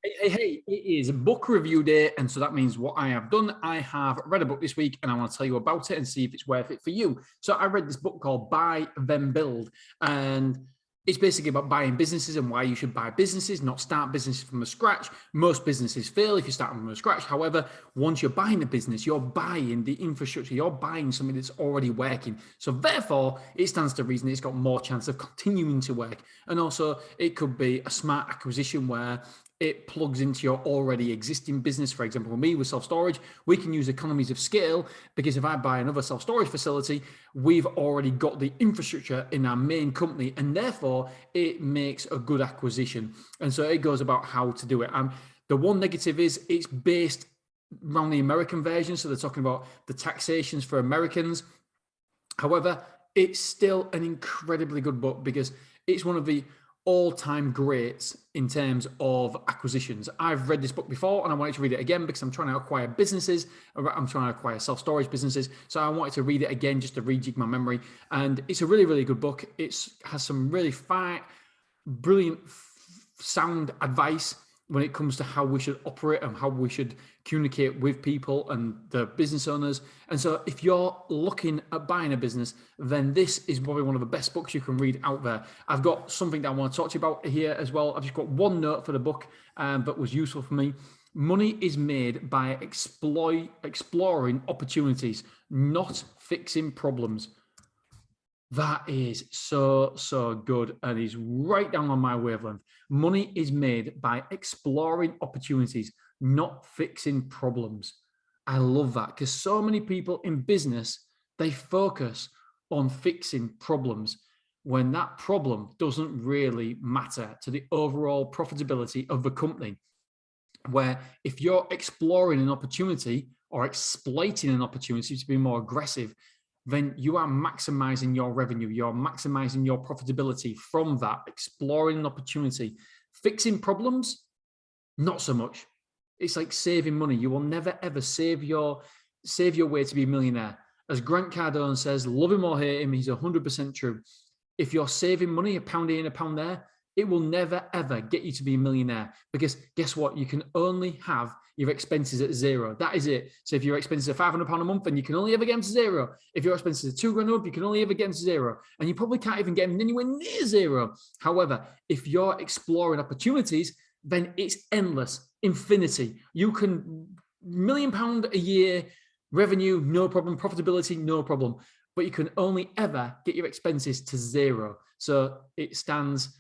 Hey, it is book review day. And so that means what I have done, I have read a book this week and I want to tell you about it and see if it's worth it for you. So I read this book called Buy, Then Build. And it's basically about buying businesses and why you should buy businesses, not start businesses from the scratch. Most businesses fail if you start from the scratch. However, once you're buying a business, you're buying the infrastructure, you're buying something that's already working. So therefore, it stands to reason it's got more chance of continuing to work. And also, it could be a smart acquisition where it plugs into your already existing business. For example, for me with self-storage, we can use economies of scale because if I buy another self-storage facility, we've already got the infrastructure in our main company and therefore it makes a good acquisition. And so it goes about how to do it. The one negative is it's based around the American version. So they're talking about the taxations for Americans. However, it's still an incredibly good book because it's one of the all-time greats in terms of acquisitions. I've read this book before and I wanted to read it again because I'm trying to acquire businesses. I'm trying to acquire self-storage businesses. So I wanted to read it again just to rejig my memory. And it's a really, really good book. It has some really fine, brilliant, sound advice when it comes to how we should operate and how we should communicate with people and the business owners. And so if you're looking at buying a business, then this is probably one of the best books you can read out there. I've got something that I want to talk to you about here as well. I've just got one note for the book that was useful for me. Money is made by exploring opportunities, not fixing problems. That is so good and is right down on my wavelength. Money is made by exploring opportunities, not fixing problems. I love that because so many people in business, they focus on fixing problems when that problem doesn't really matter to the overall profitability of the company. Where if you're exploring an opportunity or exploiting an opportunity to be more aggressive, then you are maximizing your revenue. You're maximizing your profitability from that, exploring an opportunity. Fixing problems, not so much. It's like saving money. You will never, ever save your way to be a millionaire. As Grant Cardone says, love him or hate him, he's 100% true. If you're saving money, a pound here and a pound there, it will never, ever get you to be a millionaire because guess what? You can only have your expenses at zero. That is it. So if your expenses are £500 a month, then you can only ever get them to zero. If your expenses are £2,000 a month, you can only ever get them to zero. And you probably can't even get them anywhere near zero. However, if you're exploring opportunities, then it's endless, infinity. You can £1 million a year revenue, no problem. Profitability, no problem. But you can only ever get your expenses to zero. So it stands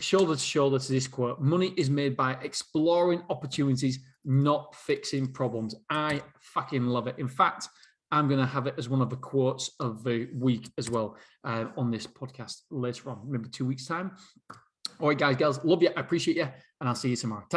shoulder to shoulder to this quote. Money is made by exploring opportunities, not fixing problems. I fucking love it. In fact, I'm going to have it as one of the quotes of the week as well on this podcast later on, maybe 2 weeks' time. All right, guys, girls, love you. I appreciate you. And I'll see you tomorrow. Ta-da.